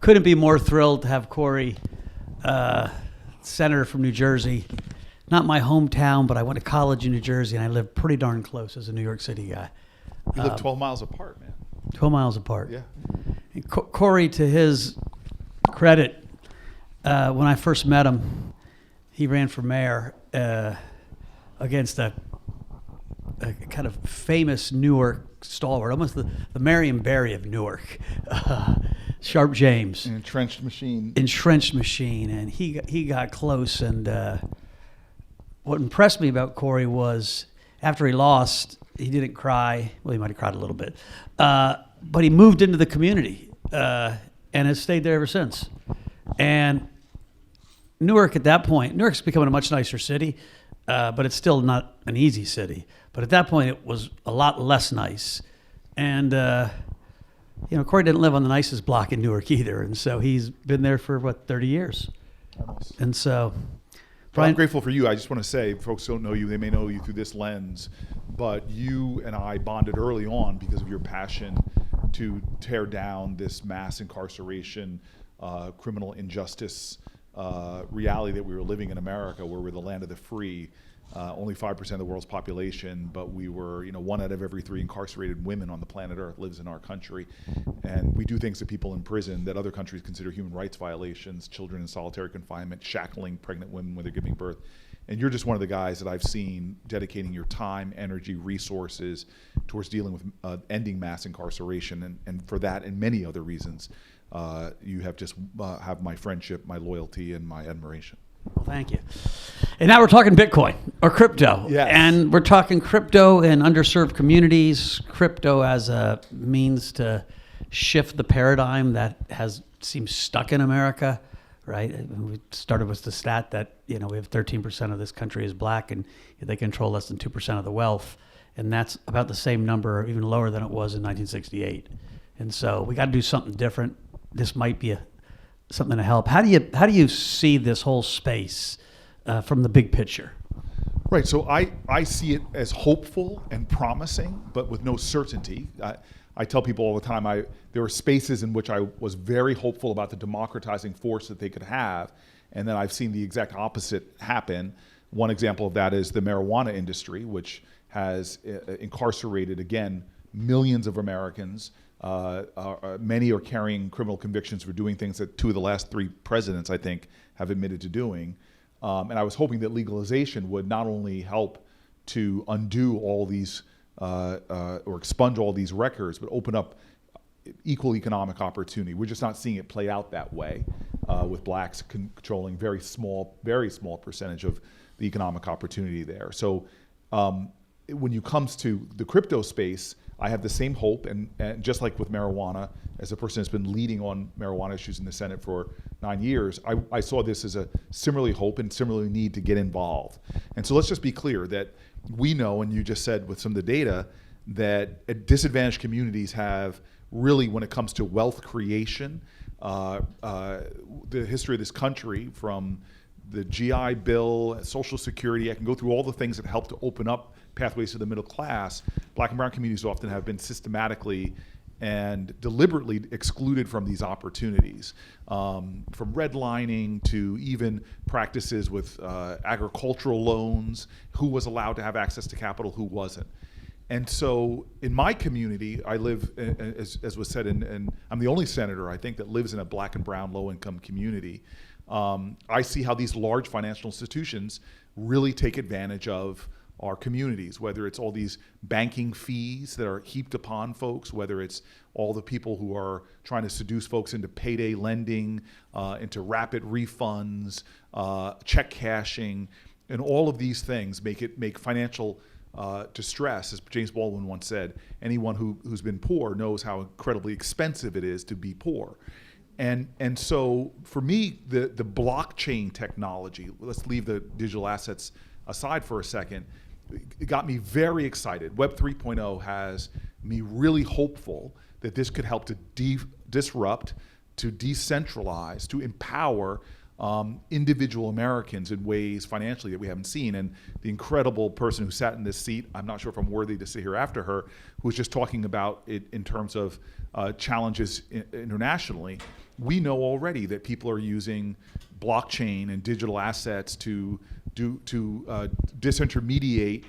couldn't be more thrilled to have Cory, senator from New Jersey. Not my hometown, but I went to college in New Jersey, and I lived pretty darn close as a New York City guy. You live 12 miles apart, man. 12 miles apart. Yeah. And Cory, to his credit, when I first met him, he ran for mayor against a kind of famous Newark stalwart, almost the Marion Barry of Newark, Sharp James. An entrenched machine. And he got close. And what impressed me about Cory was after he lost, he didn't cry. Well, he might have cried a little bit. But he moved into the community and has stayed there ever since. And Newark at that point, Newark's becoming a much nicer city, but it's still not an easy city. But at that point, it was a lot less nice. And, Cory didn't live on the nicest block in Newark either. And so he's been there for, 30 years? Almost. And so... Well, I'm grateful for you. I just want to say, folks don't know you. They may know you through this lens. But you and I bonded early on because of your passion to tear down this mass incarceration, criminal injustice reality that we were living in America, where we're the land of the free. Only 5% of the world's population, but we were, 1 out of every 3 incarcerated women on the planet Earth lives in our country. And we do things to people in prison that other countries consider human rights violations, children in solitary confinement, shackling pregnant women when they're giving birth. And you're just one of the guys that I've seen dedicating your time, energy, resources towards dealing with ending mass incarceration. And for that and many other reasons, you have just have my friendship, my loyalty, and my admiration. Well, thank you. And now we're talking Bitcoin or crypto. Yes. And we're talking crypto in underserved communities, crypto as a means to shift the paradigm that seems stuck in America, right? We started with the stat that, we have 13% of this country is black and they control less than 2% of the wealth. And that's about the same number, or even lower than it was in 1968. And so we got to do something different. This might be something to help. How do you see this whole space from the big picture? Right. So I see it as hopeful and promising, but with no certainty. I tell people all the time, there were spaces in which I was very hopeful about the democratizing force that they could have, and then I've seen the exact opposite happen. One example of that is the marijuana industry, which has incarcerated, again, millions of Americans. Many are carrying criminal convictions for doing things that 2 of the last 3 presidents, I think, have admitted to doing. And I was hoping that legalization would not only help to undo all these or expunge all these records, but open up equal economic opportunity. We're just not seeing it play out that way, with blacks controlling very small percentage of the economic opportunity there. So when it comes to the crypto space, I have the same hope, and just like with marijuana, as a person that's been leading on marijuana issues in the Senate for 9 years, I saw this as a similarly hope and similarly need to get involved. And so let's just be clear that we know, and you just said with some of the data, that disadvantaged communities have really, when it comes to wealth creation, the history of this country from the GI Bill, Social Security, I can go through all the things that help to open up pathways to the middle class. Black and brown communities often have been systematically and deliberately excluded from these opportunities, from redlining to even practices with agricultural loans, who was allowed to have access to capital, who wasn't. And so in my community, I live, as was said, and I'm the only senator, I think, that lives in a black and brown low-income community. I see how these large financial institutions really take advantage of our communities, whether it's all these banking fees that are heaped upon folks, whether it's all the people who are trying to seduce folks into payday lending, into rapid refunds, check cashing, and all of these things make financial distress, as James Baldwin once said. Anyone who's been poor knows how incredibly expensive it is to be poor. And so for me, the blockchain technology, let's leave the digital assets aside for a second, it got me very excited. Web 3.0 has me really hopeful that this could help to disrupt, to decentralize, to empower individual Americans in ways financially that we haven't seen. And the incredible person who sat in this seat, I'm not sure if I'm worthy to sit here after her, who was just talking about it in terms of challenges internationally. We know already that people are using blockchain and digital assets to disintermediate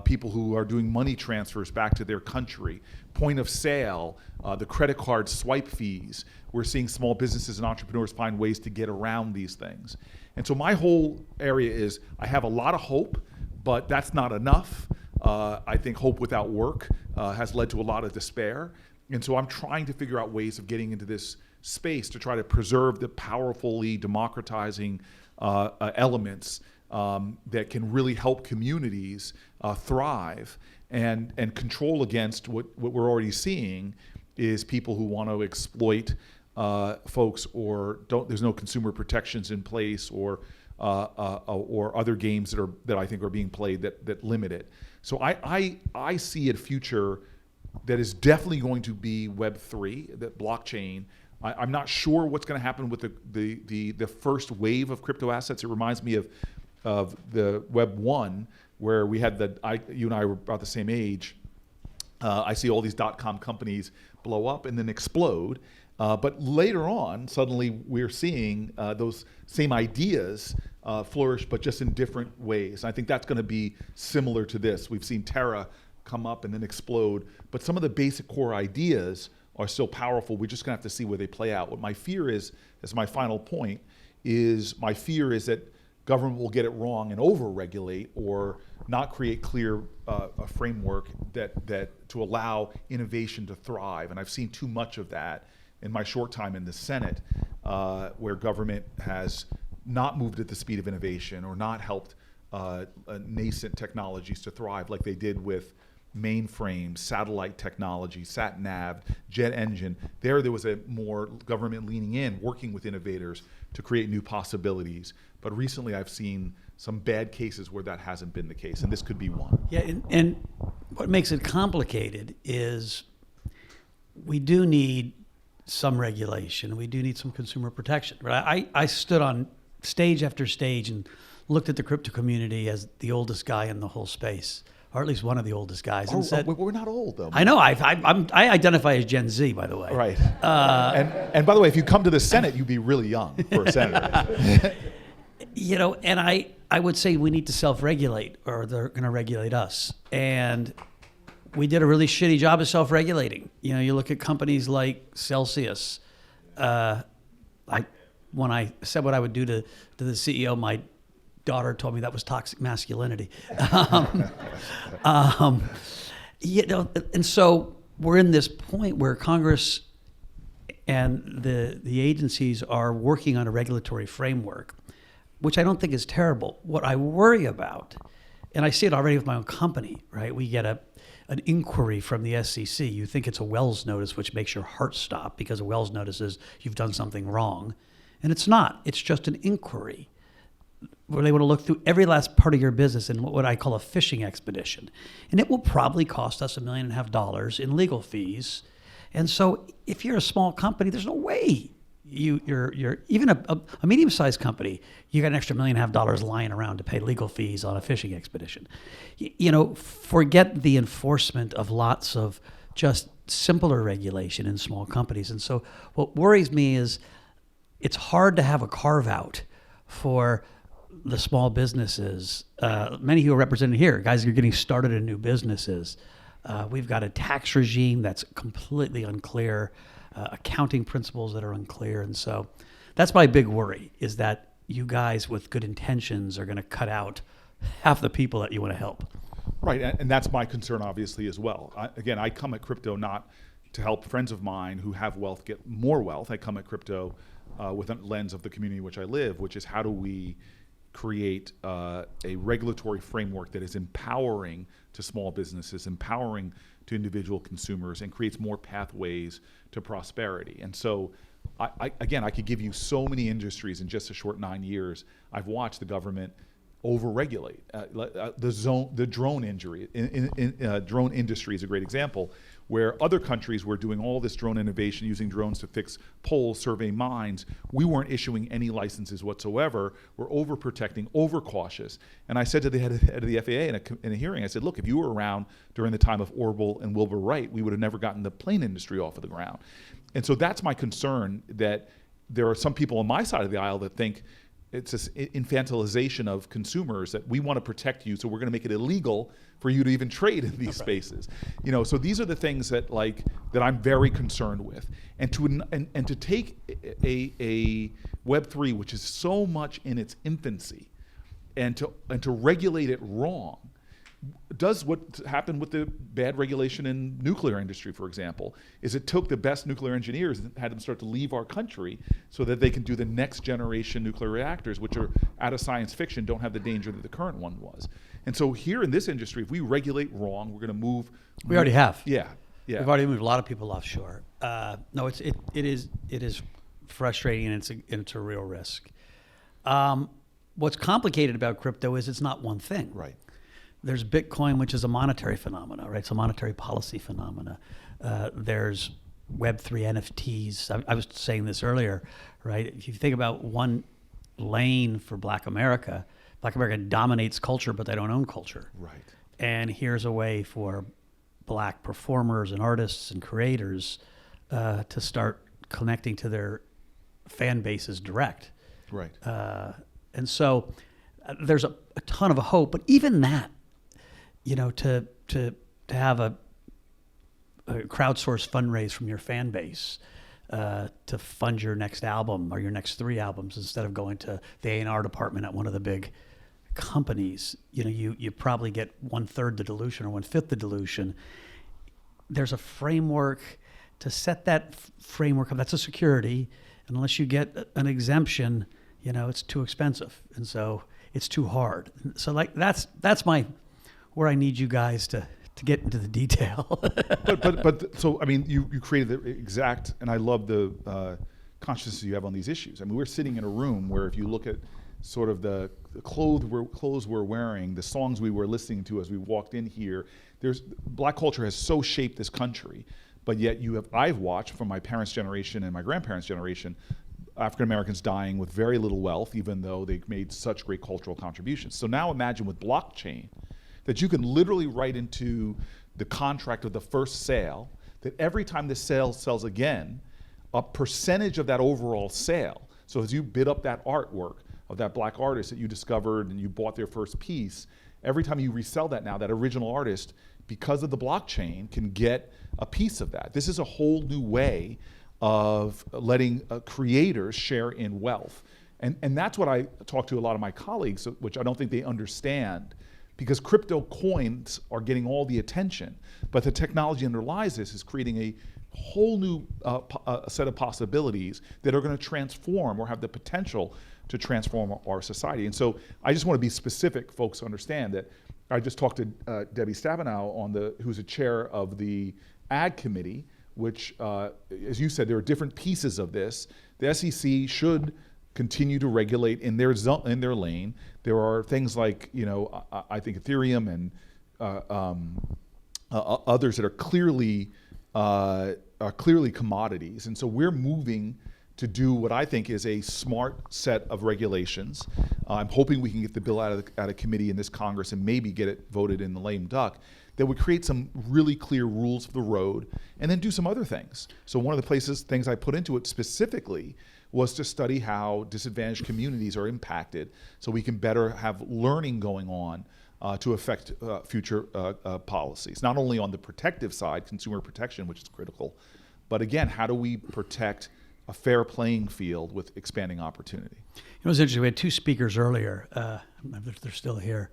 people who are doing money transfers back to their country. Point of sale, the credit card swipe fees. We're seeing small businesses and entrepreneurs find ways to get around these things. And so my whole area is I have a lot of hope, but that's not enough. I think hope without work has led to a lot of despair. And so I'm trying to figure out ways of getting into this space to try to preserve the powerfully democratizing elements that can really help communities thrive and control against what we're already seeing is people who want to exploit folks or there's no consumer protections in place or other games that I think are being played that limit it. So I see a future that is definitely going to be Web3, that blockchain. I'm not sure what's going to happen with the first wave of crypto assets. It reminds me of the Web 1, where we had you and I were about the same age. I see all these .com companies blow up and then explode. But later on, suddenly we're seeing those same ideas flourish, but just in different ways. And I think that's going to be similar to this. We've seen Terra come up and then explode, but some of the basic core ideas are still powerful. We're just going to have to see where they play out. What my fear is, as my final point, my fear is that government will get it wrong and over-regulate or not create clear a framework that to allow innovation to thrive. And I've seen too much of that in my short time in the Senate, where government has not moved at the speed of innovation or not helped nascent technologies to thrive like they did with mainframes, satellite technology, sat-nav, jet engine. There was a more government leaning in, working with innovators to create new possibilities. But recently I've seen some bad cases where that hasn't been the case, and this could be one. Yeah, and what makes it complicated is we do need some regulation. We do need some consumer protection. Right? I stood on stage after stage and looked at the crypto community as the oldest guy in the whole space, or at least one of the oldest guys, and said, "We're not old, though." I know. I identify as Gen Z, by the way. Right. And by the way, if you come to the Senate, you'd be really young for a senator. And I would say we need to self-regulate, or they're going to regulate us. And we did a really shitty job of self-regulating. You look at companies like Celsius. When I said what I would do to the CEO, my daughter told me that was toxic masculinity. And so we're in this point where Congress and the agencies are working on a regulatory framework, which I don't think is terrible. What I worry about, and I see it already with my own company, right? We get an inquiry from the SEC. You think it's a Wells notice, which makes your heart stop because a Wells notice is you've done something wrong. And it's not. It's just an inquiry where they want to look through every last part of your business in what I call a fishing expedition. And it will probably cost us $1.5 million in legal fees. And so if you're a small company, there's no way you're even a medium-sized company, you got an extra $1.5 million lying around to pay legal fees on a fishing expedition. Forget the enforcement of lots of just simpler regulation in small companies. And so what worries me is it's hard to have a carve-out for the small businesses. Many who are represented here, guys who are getting started in new businesses. We've got a tax regime that's completely unclear, accounting principles that are unclear. And so that's my big worry, is that you guys with good intentions are going to cut out half the people that you want to help. Right, and that's my concern, obviously, as well. I come at crypto not to help friends of mine who have wealth get more wealth. I come at crypto with a lens of the community in which I live, which is how do we create a regulatory framework that is empowering to small businesses, empowering to individual consumers, and creates more pathways to prosperity. And so, I could give you so many industries in just a short 9 years. I've watched the government over-regulate. The drone industry is a great example, where other countries were doing all this drone innovation, using drones to fix poles, survey mines. We weren't issuing any licenses whatsoever. We're overprotecting, overcautious. And I said to the head of the FAA in a hearing, I said, look, if you were around during the time of Orville and Wilbur Wright, we would have never gotten the plane industry off of the ground. And so that's my concern, that there are some people on my side of the aisle that think it's this infantilization of consumers, that we want to protect you, so we're going to make it illegal for you to even trade in these spaces. So these are the things that that I'm very concerned with. And to take a Web3, which is so much in its infancy, and to regulate it wrong, does what happened with the bad regulation in nuclear industry, for example, is it took the best nuclear engineers and had them start to leave our country so that they can do the next generation nuclear reactors, which are out of science fiction, don't have the danger that the current one was. And so here in this industry, if we regulate wrong, we're going to move. We already have. Yeah. We've already moved a lot of people offshore. No, it is frustrating, and it's a real risk. What's complicated about crypto is it's not one thing. Right. There's Bitcoin, which is a monetary phenomena, right? It's a monetary policy phenomena. There's Web3 NFTs. I was saying this earlier, right? If you think about one lane for Black America dominates culture, but they don't own culture. Right. And here's a way for Black performers and artists and creators to start connecting to their fan bases direct. Right. And so there's a ton of hope, but even that, to have a crowdsource fundraise from your fan base to fund your next album or your next 3 albums instead of going to the A&R department at one of the big companies, you probably get 1/3 the dilution or 1/5 the dilution. There's a framework to set that framework up. That's a security. And unless you get an exemption, it's too expensive. And so it's too hard. So that's where I need you guys to get into the detail. but so I mean, you created the exact, and I love the consciousness you have on these issues. I mean, we're sitting in a room where if you look at sort of the clothes we're wearing, the songs we were listening to as we walked in here, Black culture has so shaped this country, but yet I've watched from my parents' generation and my grandparents' generation, African Americans dying with very little wealth, even though they made such great cultural contributions. So now imagine with blockchain, that you can literally write into the contract of the first sale that every time the sale sells again, a percentage of that overall sale. So as you bid up that artwork of that Black artist that you discovered and you bought their first piece, every time you resell that now, that original artist, because of the blockchain, can get a piece of that. This is a whole new way of letting creators share in wealth. And that's what I talk to a lot of my colleagues, which I don't think they understand, because crypto coins are getting all the attention, but the technology underlies this is creating a whole new set of possibilities that are going to transform or have the potential to transform our society. And so I just want to be specific, folks, understand that I just talked to Debbie Stabenow who's a chair of the Ag Committee, which, as you said, there are different pieces of this. The SEC should continue to regulate in their lane. There are things like, I think Ethereum and others that are clearly commodities. And so we're moving to do what I think is a smart set of regulations. I'm hoping we can get the bill out of committee in this Congress and maybe get it voted in the lame duck, that would create some really clear rules for the road and then do some other things. So one of the things I put into it specifically was to study how disadvantaged communities are impacted so we can better have learning going on to affect future policies. Not only on the protective side, consumer protection, which is critical, but again, how do we protect a fair playing field with expanding opportunity? It was interesting. We had 2 speakers earlier. They're still here.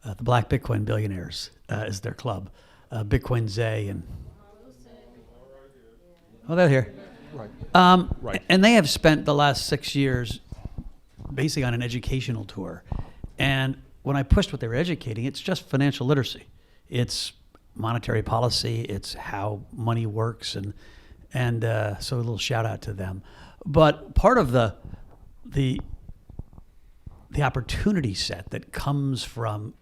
The Black Bitcoin Billionaires is their club. Bitcoin Zay and... Oh, they're here. Right. Right. And they have spent the last 6 years basically on an educational tour. And when I pushed what they were educating, it's just financial literacy. It's monetary policy. It's how money works. And so a little shout out to them. But part of the opportunity set that comes from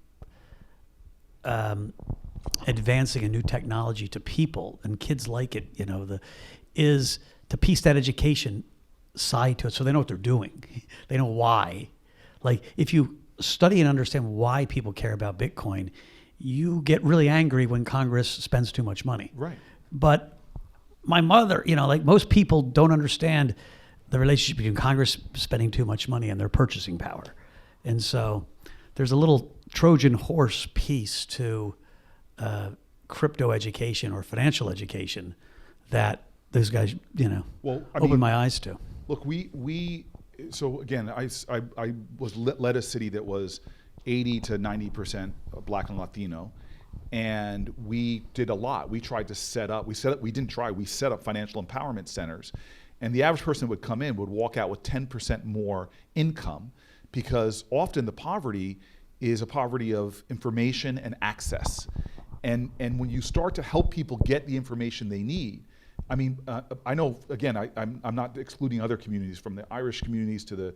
advancing a new technology to people, and kids like it, is to piece that education side to it so they know what they're doing. They know why. Like, if you study and understand why people care about Bitcoin, you get really angry when Congress spends too much money. Right. But my mother, like most people don't understand the relationship between Congress spending too much money and their purchasing power. And so there's a little Trojan horse piece to crypto education or financial education that those guys, opened my eyes to. Look, so again, I was led a city that was 80 to 90% Black and Latino, and we did a lot. We tried to set up financial empowerment centers, and the average person that would come in would walk out with 10% more income, because often the poverty is a poverty of information and access. And when you start to help people get the information they need, I mean, I know, again, I'm not excluding other communities, from the Irish communities to the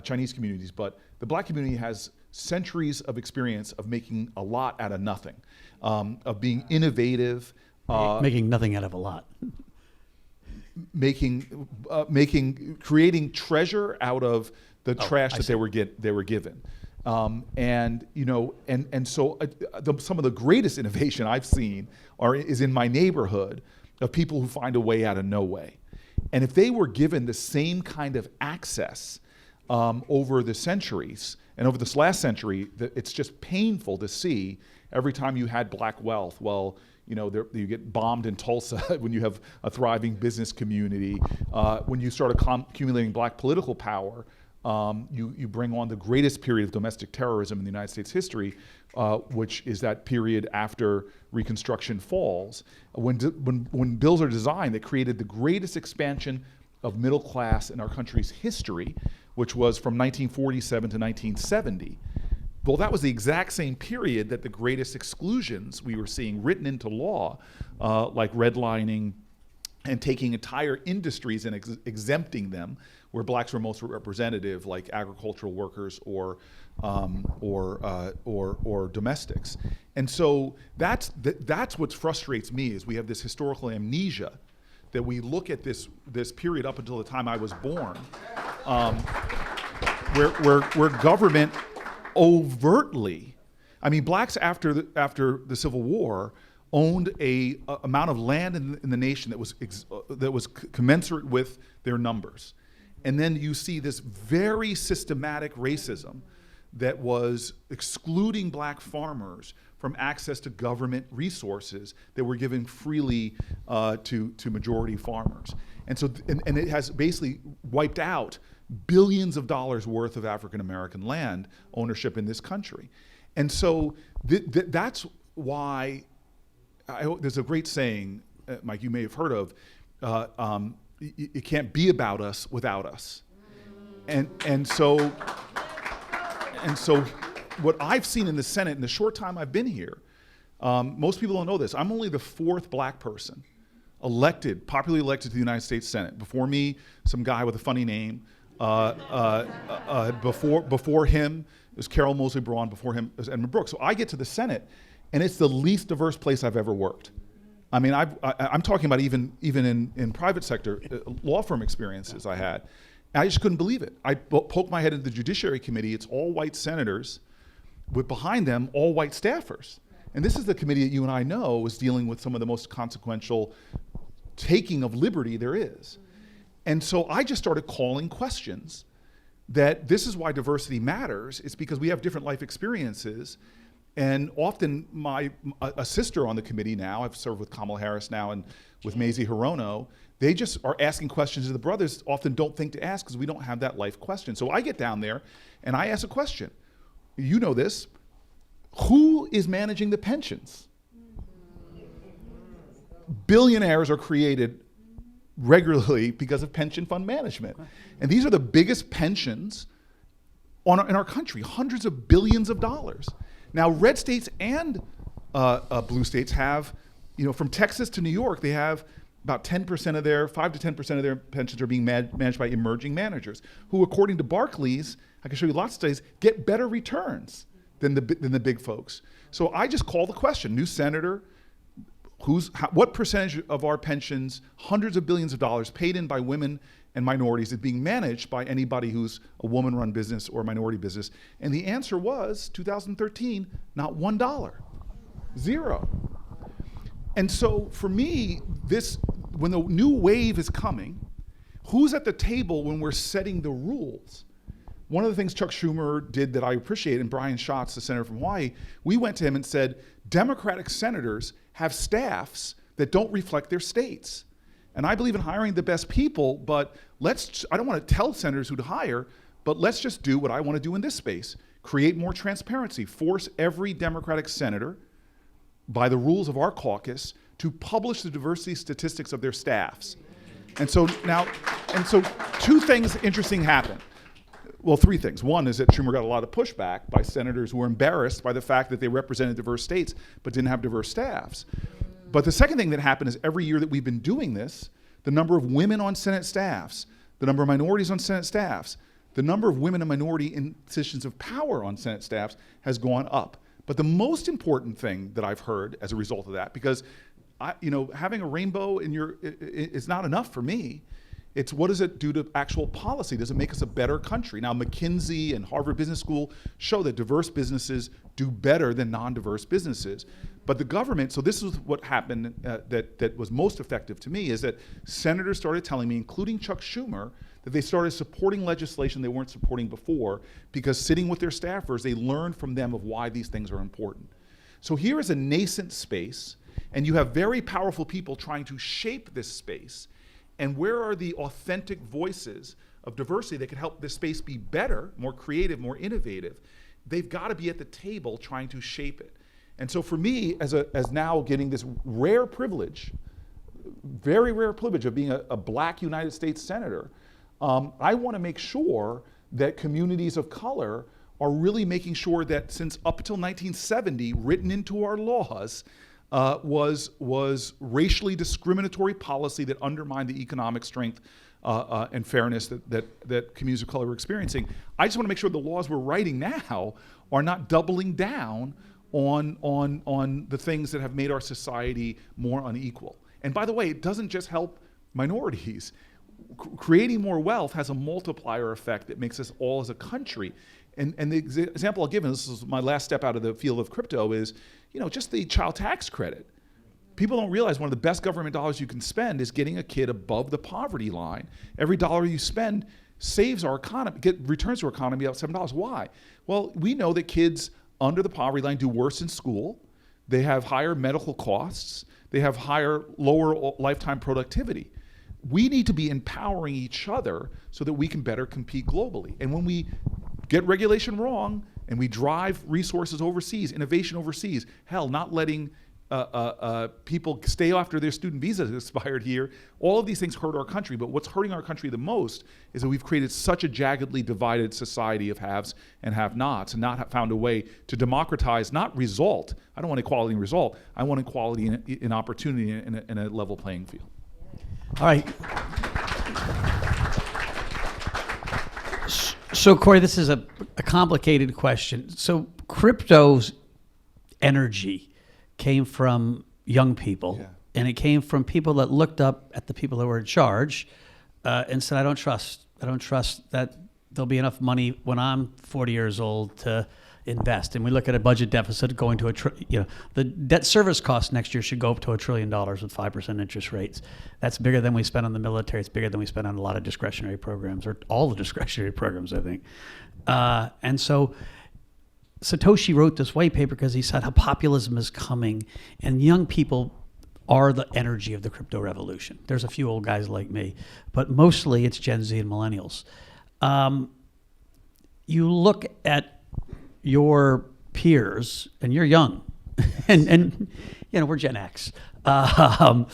Chinese communities, but the Black community has centuries of experience of making a lot out of nothing, of being innovative. Making nothing out of a lot. Creating treasure out of the trash that they were given. So some of the greatest innovation I've seen is in my neighborhood, of people who find a way out of no way. And if they were given the same kind of access over the centuries, and over this last century, it's just painful to see every time you had Black wealth. Well, you get bombed in Tulsa when you have a thriving business community. When you start accumulating Black political power, you bring on the greatest period of domestic terrorism in the United States history, which is that period after Reconstruction falls, when bills are designed that created the greatest expansion of middle class in our country's history, which was from 1947 to 1970. Well, that was the exact same period that the greatest exclusions we were seeing written into law, like redlining and taking entire industries and exempting them, where Blacks were most representative, like agricultural workers or domestics. And so that's what frustrates me, is we have this historical amnesia, that we look at this period up until the time I was born, where government overtly, I mean, Blacks after the Civil War owned a amount of land in the nation that was commensurate with their numbers. And then you see this very systematic racism that was excluding Black farmers from access to government resources that were given freely to majority farmers. And so, and it has basically wiped out billions of dollars worth of African American land ownership in this country. And so that's why there's a great saying, Mike, you may have heard of, it can't be about us without us. And so what I've seen in the Senate in the short time I've been here, most people don't know this, I'm only the fourth Black person popularly elected to the United States Senate. Before me, some guy with a funny name. Before him, it was Carol Moseley Braun. Before him, it was Edmund Brooks. So I get to the Senate, and it's the least diverse place I've ever worked. I mean, I'm talking about even in private sector law firm experiences I had. I just couldn't believe it. I poked my head into the Judiciary Committee. It's all white senators, with behind them all white staffers. And this is the committee that you and I know is dealing with some of the most consequential taking of liberty there is. And so I just started calling questions that this is why diversity matters. It's because we have different life experiences. And often a sister on the committee now, I've served with Kamala Harris now and with Mazie Hirono, they just are asking questions that the brothers often don't think to ask because we don't have that life question. So I get down there and I ask a question. You know this. Who is managing the pensions? Billionaires are created regularly because of pension fund management. And these are the biggest pensions in our country, hundreds of billions of dollars. Now, red states and blue states have, from Texas to New York, they have about 10% of their, 5 to 10% of their pensions are being managed by emerging managers who, according to Barclays, I can show you lots of studies, get better returns than the big folks. So I just call the question, new senator, what percentage of our pensions, hundreds of billions of dollars paid in by women and minorities, is being managed by anybody who's a woman-run business or a minority business? And the answer was, 2013, not $1, zero. And so for me, when the new wave is coming, who's at the table when we're setting the rules? One of the things Chuck Schumer did that I appreciate, and Brian Schatz, the senator from Hawaii, we went to him and said, Democratic senators have staffs that don't reflect their states. And I believe in hiring the best people, but I don't want to tell senators who to hire, but let's just do what I want to do in this space. Create more transparency. Force every Democratic senator, by the rules of our caucus, to publish the diversity statistics of their staffs. And so two things interesting happened. Well, three things. One is that Schumer got a lot of pushback by senators who were embarrassed by the fact that they represented diverse states but didn't have diverse staffs. But the second thing that happened is every year that we've been doing this, the number of women on Senate staffs, the number of minorities on Senate staffs, the number of women and minority in positions of power on Senate staffs has gone up. But the most important thing that I've heard as a result of that, because having a rainbow is not enough for me. It's what does it do to actual policy? Does it make us a better country? Now, McKinsey and Harvard Business School show that diverse businesses do better than non-diverse businesses. But the government, so this is what happened that was most effective to me, is that senators started telling me, including Chuck Schumer, that they started supporting legislation they weren't supporting before because sitting with their staffers, they learned from them of why these things are important. So here is a nascent space, and you have very powerful people trying to shape this space. And where are the authentic voices of diversity that can help this space be better, more creative, more innovative? They've got to be at the table trying to shape it. And so for me, as now getting this rare privilege, very rare privilege of being a black United States senator, I want to make sure that communities of color are really making sure that since up until 1970, written into our laws, was racially discriminatory policy that undermined the economic strength and fairness that communities of color were experiencing. I just want to make sure the laws we're writing now are not doubling down on the things that have made our society more unequal. And by the way, it doesn't just help minorities. Creating more wealth has a multiplier effect that makes us all as a country. And the example I'll give, and this is my last step out of the field of crypto, is just the child tax credit. People don't realize one of the best government dollars you can spend is getting a kid above the poverty line. Every dollar you spend saves our economy, returns to our economy about $7. Why? Well, we know that kids under the poverty line do worse in school. They have higher medical costs. They have lower lifetime productivity. We need to be empowering each other so that we can better compete globally. And when we get regulation wrong and we drive resources overseas, innovation overseas, hell, not letting people stay after their student visas expired here, all of these things hurt our country. But what's hurting our country the most is that we've created such a jaggedly divided society of haves and have-nots and not found a way to democratize, not result. I don't want equality in result. I want equality in opportunity in a level playing field. All right. So, Cory, this is a complicated question. So, crypto's energy came from young people, and it came from people that looked up at the people that were in charge and said, I don't trust that there'll be enough money when I'm 40 years old to invest. And we look at a budget deficit going to the debt service cost next year should go up to $1 trillion with 5% interest rates. That's bigger than we spend on the military. It's bigger than we spend on a lot of discretionary programs, or all the discretionary programs, I think. And so Satoshi wrote this white paper because he said how populism is coming, and young people are the energy of the crypto revolution. There's a few old guys like me, but mostly it's Gen Z and millennials. You look at your peers, and you're young, and we're Gen X. I'm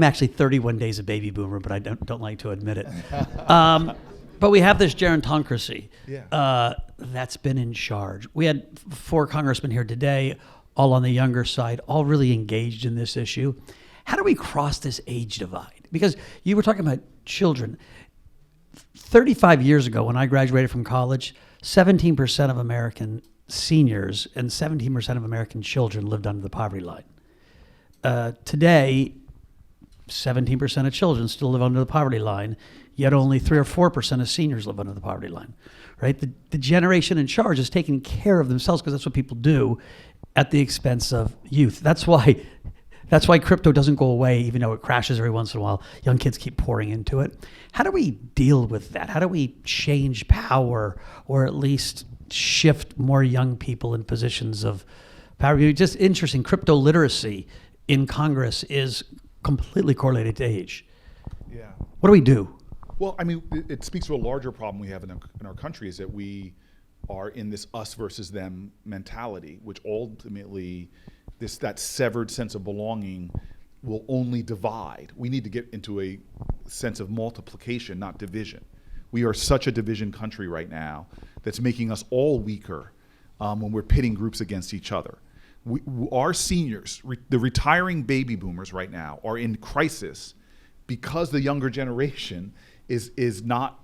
actually 31 days a baby boomer, but I don't like to admit it. But we have this gerontocracy that's been in charge. We had 4 congressmen here today, all on the younger side, all really engaged in this issue. How do we cross this age divide? Because you were talking about children. 35 years ago, when I graduated from college, 17% of American seniors and 17% of American children lived under the poverty line. Today, 17% of children still live under the poverty line, yet only 3 or 4% of seniors live under the poverty line, right? The generation in charge is taking care of themselves because that's what people do at the expense of youth. That's why crypto doesn't go away, even though it crashes every once in a while. Young kids keep pouring into it. How do we deal with that? How do we change power, or at least shift more young people in positions of power? Just interesting. Crypto literacy in Congress is completely correlated to age. Yeah. What do we do? Well, I mean, it speaks to a larger problem we have in our country, is that we are in this us versus them mentality, which ultimately that severed sense of belonging will only divide. We need to get into a sense of multiplication, not division. We are such a division country right now that's making us all weaker when we're pitting groups against each other. Our seniors, the retiring baby boomers right now, are in crisis because the younger generation is not,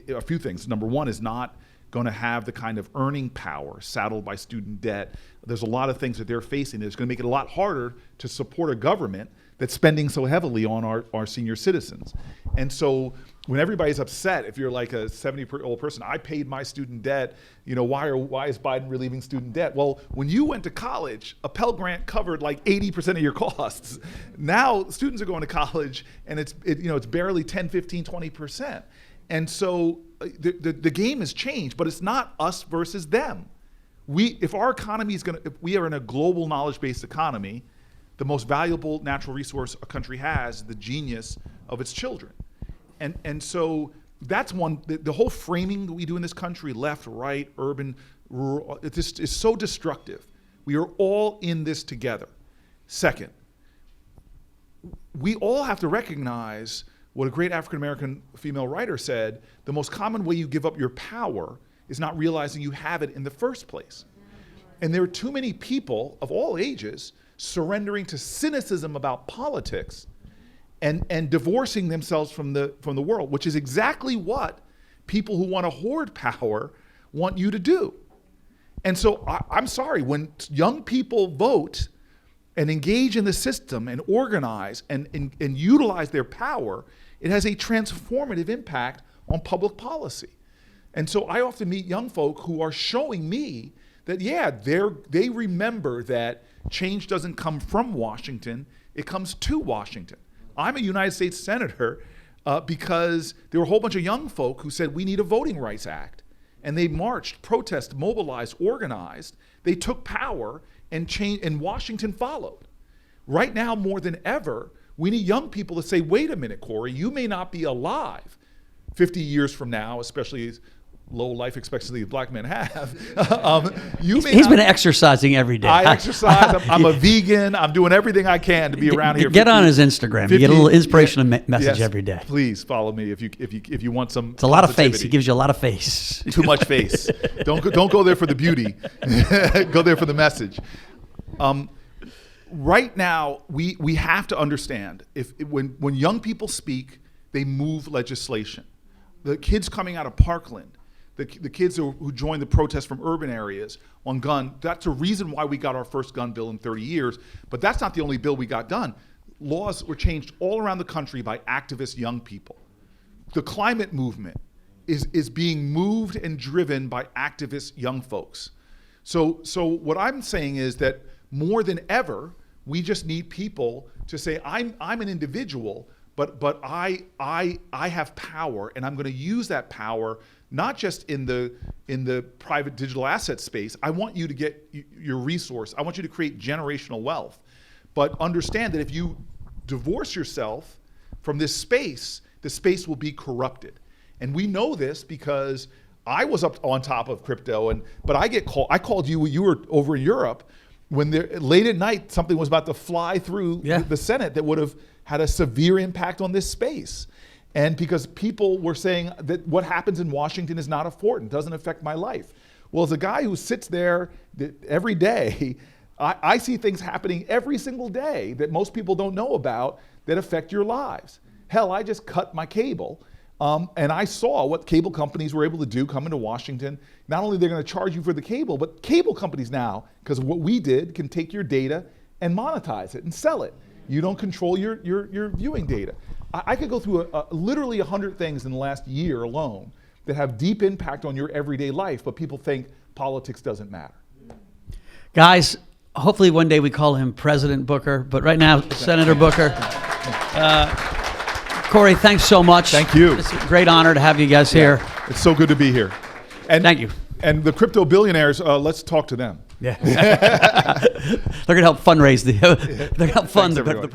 a few things. Number one, is not going to have the kind of earning power saddled by student debt. There's a lot of things that they're facing that's going to make it a lot harder to support a government that's spending so heavily on our senior citizens. And so when everybody's upset, if you're like a 70-year-old person, I paid my student debt, why is Biden relieving student debt? Well, when you went to college, a Pell Grant covered like 80% of your costs. Now students are going to college and it's barely 10, 15, 20%. And so the game has changed, but it's not us versus them. If our economy if we are in a global knowledge-based economy, the most valuable natural resource a country has is the genius of its children. And so that's one, the whole framing that we do in this country, left, right, urban, rural, it just is so destructive. We are all in this together. Second, we all have to recognize what a great African-American female writer said: the most common way you give up your power is not realizing you have it in the first place. And there are too many people of all ages surrendering to cynicism about politics and divorcing themselves from the world, which is exactly what people who want to hoard power want you to do. And so I'm sorry, when young people vote and engage in the system and organize and utilize their power, it has a transformative impact on public policy. And so I often meet young folk who are showing me that, they remember that change doesn't come from Washington, it comes to Washington. I'm a United States Senator because there were a whole bunch of young folk who said we need a Voting Rights Act. And they marched, protested, mobilized, organized. They took power and Washington followed. Right now, more than ever, we need young people to say, wait a minute, Cory, you may not be alive 50 years from now, especially as low life expectancy black men have. He's been exercising every day. I exercise. I'm a vegan. I'm doing everything I can to be around here. Get on his Instagram. You get a little inspirational message every day. Please follow me if you want some. It's a lot of face. He gives you a lot of face. Too much face. Don't go there for the beauty. Go there for the message. Right now, we have to understand when young people speak, they move legislation. The kids coming out of Parkland, the kids who joined the protests from urban areas on gun, that's a reason why we got our first gun bill in 30 years, but that's not the only bill we got done. Laws were changed all around the country by activist young people. The climate movement is being moved and driven by activist young folks. So what I'm saying is that more than ever, we just need people to say, I'm an individual, but I have power, and I'm going to use that power not just in the private digital asset space. I want you to get your resource. I want you to create generational wealth. But understand that if you divorce yourself from this space, the space will be corrupted. And we know this because I was up on top of crypto, but I called you when you were over in Europe when late at night something was about to fly through the Senate that would have had a severe impact on this space. And because people were saying that what happens in Washington is not important, doesn't affect my life. Well, as a guy who sits there every day, I see things happening every single day that most people don't know about that affect your lives. Hell, I just cut my cable And I saw what cable companies were able to do coming to Washington. Not only they're going to charge you for the cable, but cable companies now, because of what we did, can take your data and monetize it and sell it. You don't control your viewing data. I could go through literally 100 things in the last year alone that have deep impact on your everyday life, but people think politics doesn't matter. Guys, hopefully one day we call him President Booker, but right now, Senator Booker. Cory, thanks so much. Thank you. It's a great honor to have you guys here. It's so good to be here. And thank you. And the crypto billionaires, let's talk to them. Yeah. They're going to help fundraise they're going to help fund the president.